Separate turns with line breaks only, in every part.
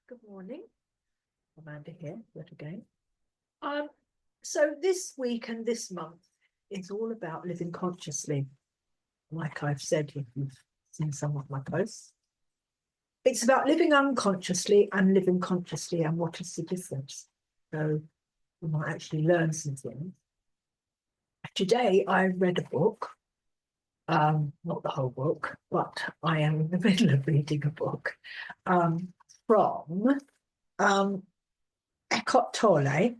Good morning. Amanda here, yet again. So this week and this month is all about living consciously. Like I've said, if you've seen some of my posts, it's about living unconsciously and living consciously, and what is the difference? So you might actually learn some things. Today I read a book, not the whole book, but I am in the middle of reading a book from Eckhart Tolle.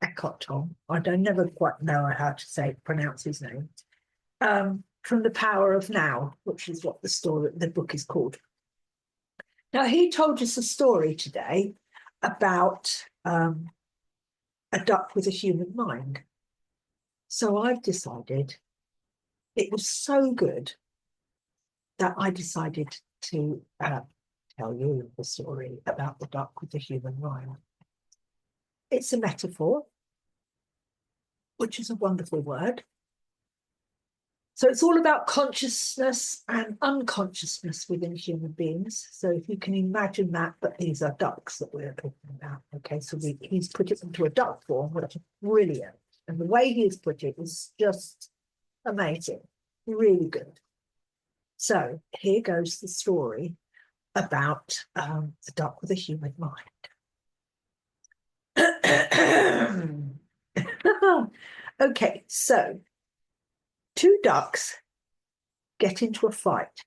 Eckhart Tolle. I don't never quite know how to pronounce his name. From The Power of Now, which is what the book is called. Now, he told us a story today about a duck with a human mind. So I've decided it was so good that I decided to tell you the story about the duck with the human mind. It's a metaphor, which is a wonderful word. So it's all about consciousness and unconsciousness within human beings. So if you can imagine that, but these are ducks that we're talking about. Okay, so he's put it into a duck form, which is brilliant. And the way he's put it is just amazing, really good. So here goes the story about the duck with a human mind. Okay, so two ducks get into a fight,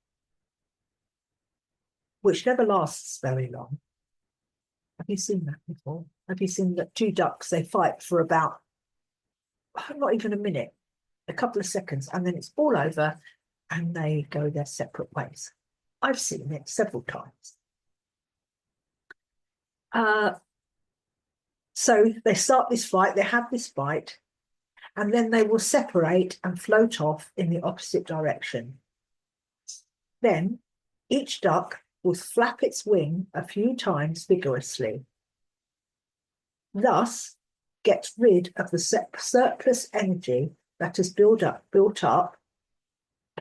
which never lasts very long. Have you seen that before? Have you seen that two ducks, they fight for about, not even a minute, a couple of seconds, and then it's all over and they go their separate ways? I've seen it several times. So they start this fight, they have this fight, and then they will separate and float off in the opposite direction. Then each duck will flap its wing a few times vigorously, thus gets rid of the surplus energy that has built up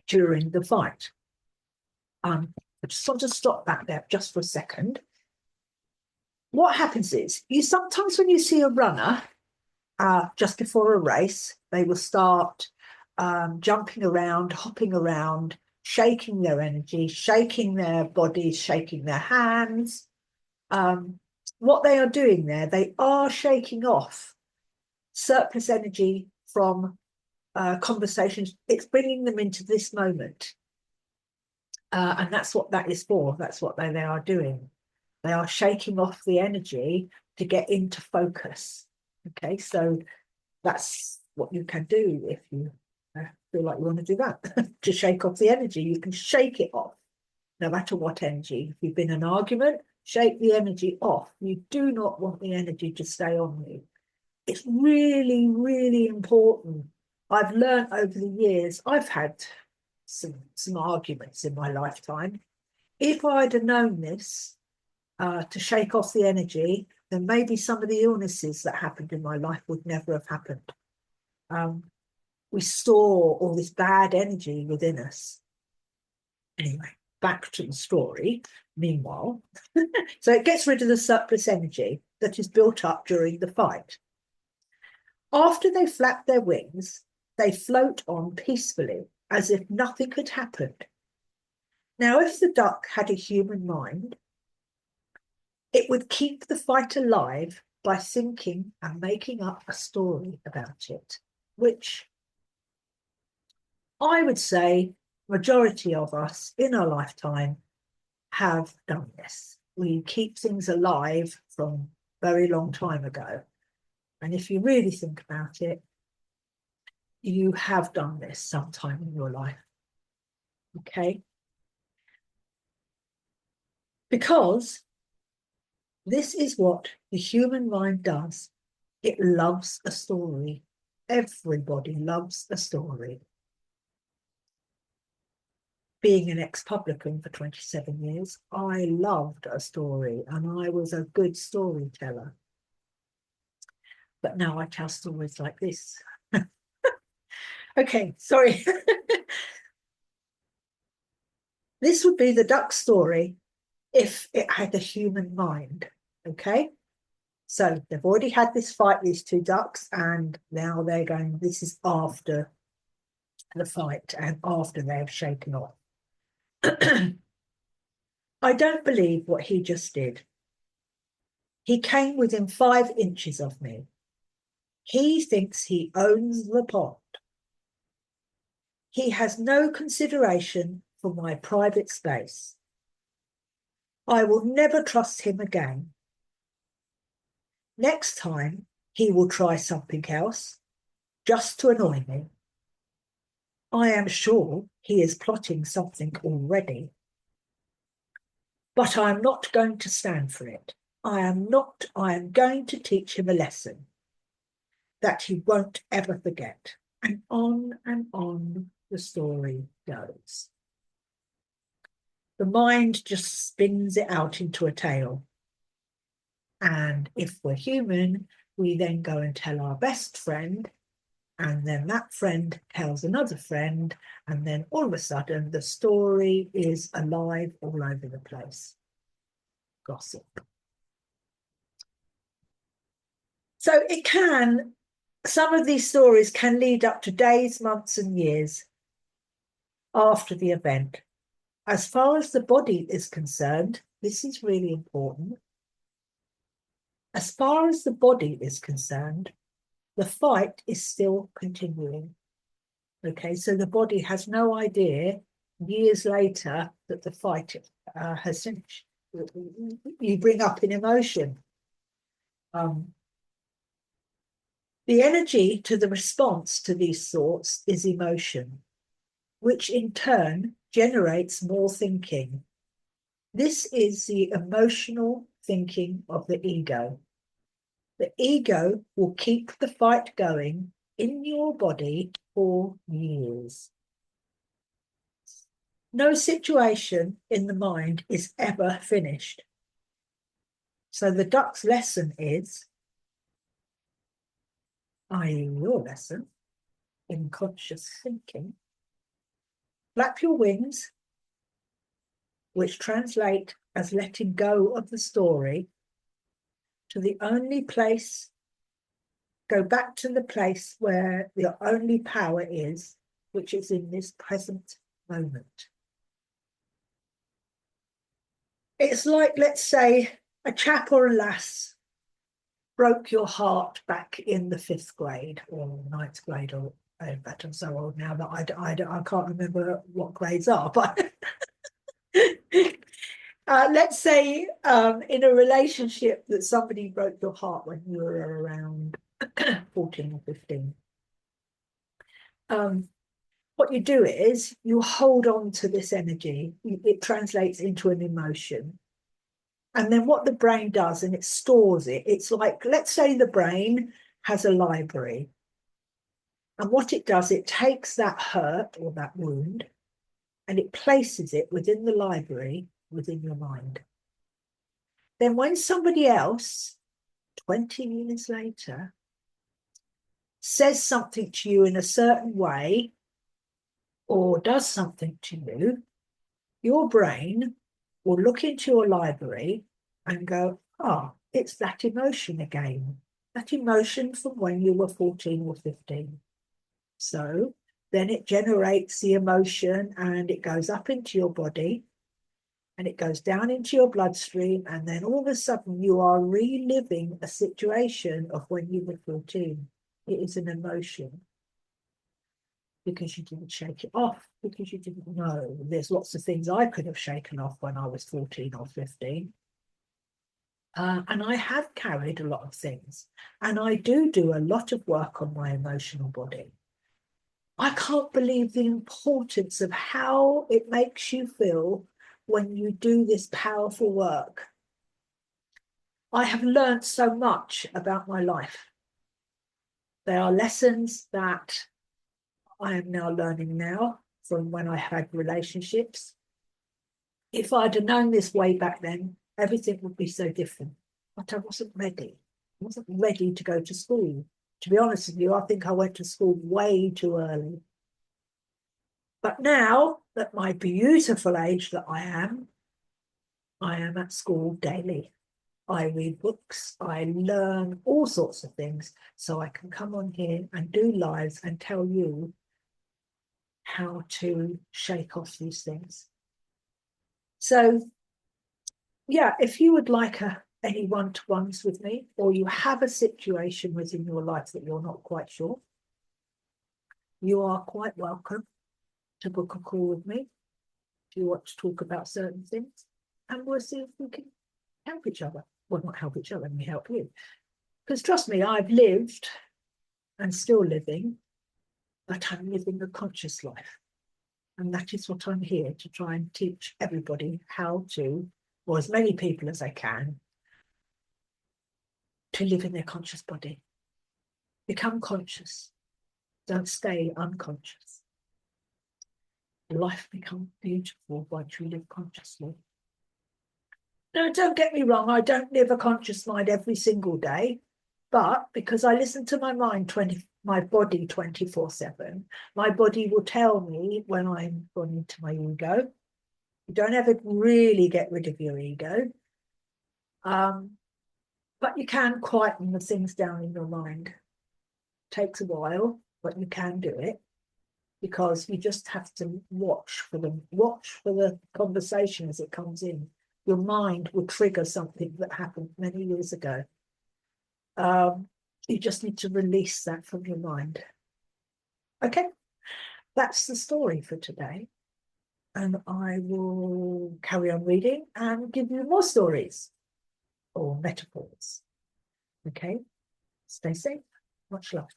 during the fight. I just want to stop back there just for a second. What happens is, sometimes when you see a runner just before a race, they will start jumping around, hopping around, shaking their energy, shaking their bodies, shaking their hands. What they are doing there, they are shaking off surplus energy from conversations. It's bringing them into this moment. And that's what that is for. That's what they are doing. They are shaking off the energy to get into focus. Okay, so that's what you can do if you feel like you want to do that. To shake off the energy, you can shake it off, no matter what energy. If you've been in an argument, shake the energy off. You do not want the energy to stay on you. It's really, really important. I've learned over the years, I've had some arguments in my lifetime. If I'd have known this, to shake off the energy, then maybe some of the illnesses that happened in my life would never have happened. We store all this bad energy within us. Anyway, back to the story. Meanwhile, so it gets rid of the surplus energy that is built up during the fight. After they flap their wings, they float on peacefully, as if nothing had happened. Now, if the duck had a human mind, it would keep the fight alive by thinking and making up a story about it, which I would say majority of us in our lifetime have done this. We keep things alive from a very long time ago. And if you really think about it, you have done this sometime in your life. Okay? Because this is what the human mind does. It loves a story. Everybody loves a story. Being an ex-publican for 27 years, I loved a story and I was a good storyteller. But now I tell stories like this. Okay, sorry. This would be the duck story if it had a human mind. Okay. So they've already had this fight, these two ducks, and now they're going, this is after the fight and after they have shaken off. I don't believe what he just did. He came within 5 inches of me. He thinks he owns the pond. He has no consideration for my private space. I will never trust him again. Next time, he will try something else, just to annoy me. I am sure he is plotting something already. But I am not going to stand for it. I am going to teach him a lesson that he won't ever forget. And on the story goes. The mind just spins it out into a tale. And if we're human, we then go and tell our best friend, and then that friend tells another friend, and then all of a sudden the story is alive all over the place. Gossip. So some of these stories can lead up to days, months, and years after the event. As far as the body is concerned, this is really important. As far as the body is concerned, the fight is still continuing. Okay, so the body has no idea years later that the fight has finished. You bring up an emotion. The energy to the response to these thoughts is emotion, which in turn generates more thinking. This is the emotional thinking of the ego. The ego will keep the fight going in your body for years. No situation in the mind is ever finished. So the duck's lesson is, i.e. your lesson in conscious thinking, flap your wings, which translate as letting go of the story, to the only place, go back to the place where your only power is, which is in this present moment. It's like, let's say, a chap or a lass broke your heart back in the 5th grade or 9th grade, or in fact, I'm so old now that I can't remember what grades are, but let's say in a relationship that somebody broke your heart when you were around 14 or 15. What you do is you hold on to this energy. It translates into an emotion. And then what the brain does, and it stores it, it's like, let's say the brain has a library. And what it does, it takes that hurt or that wound and it places it within the library, within your mind. Then when somebody else, 20 years later, says something to you in a certain way or does something to you, your brain will look into your library and go, oh, it's that emotion again, that emotion from when you were 14 or 15. So then it generates the emotion and it goes up into your body and it goes down into your bloodstream, and then all of a sudden you are reliving a situation of when you were 14. It is an emotion because you didn't shake it off, because you didn't know. There's lots of things I could have shaken off when I was 14 or 15. And I have carried a lot of things. And I do a lot of work on my emotional body. I can't believe the importance of how it makes you feel when you do this powerful work. I have learned so much about my life. There are lessons that I am now learning now from when I had relationships. If I'd have known this way back then, everything would be so different. But I wasn't ready. I wasn't ready to go to school. To be honest with you, I think I went to school way too early. But now, at my beautiful age that I am, I am at school daily. I read books, I learn all sorts of things, so I can come on here and do lives and tell you how to shake off these things. So, yeah, if you would like any one-to-ones with me, or you have a situation within your life that you're not quite sure, you are quite welcome to book a call with me if you want to talk about certain things, and we'll see if we can help each other. Well, not help each other, and we help you. Because trust me, I've lived and still living, but I'm living a conscious life. And that is what I'm here to try and teach everybody how to, or as many people as I can, to live in their conscious body. Become conscious. Don't stay unconscious. Life becomes beautiful once you live consciously. No, don't get me wrong, I don't live a conscious mind every single day, but because I listen to my mind my body 24/7, my body will tell me when I'm gone into my ego. You don't ever really get rid of your ego, but you can quieten the things down in your mind. It takes a while, but you can do it, because you just have to watch for the conversation as it comes in. Your mind will trigger something that happened many years ago. You just need to release that from your mind. Okay, that's the story for today. And I will carry on reading and give you more stories or metaphors. Okay, stay safe. Much love.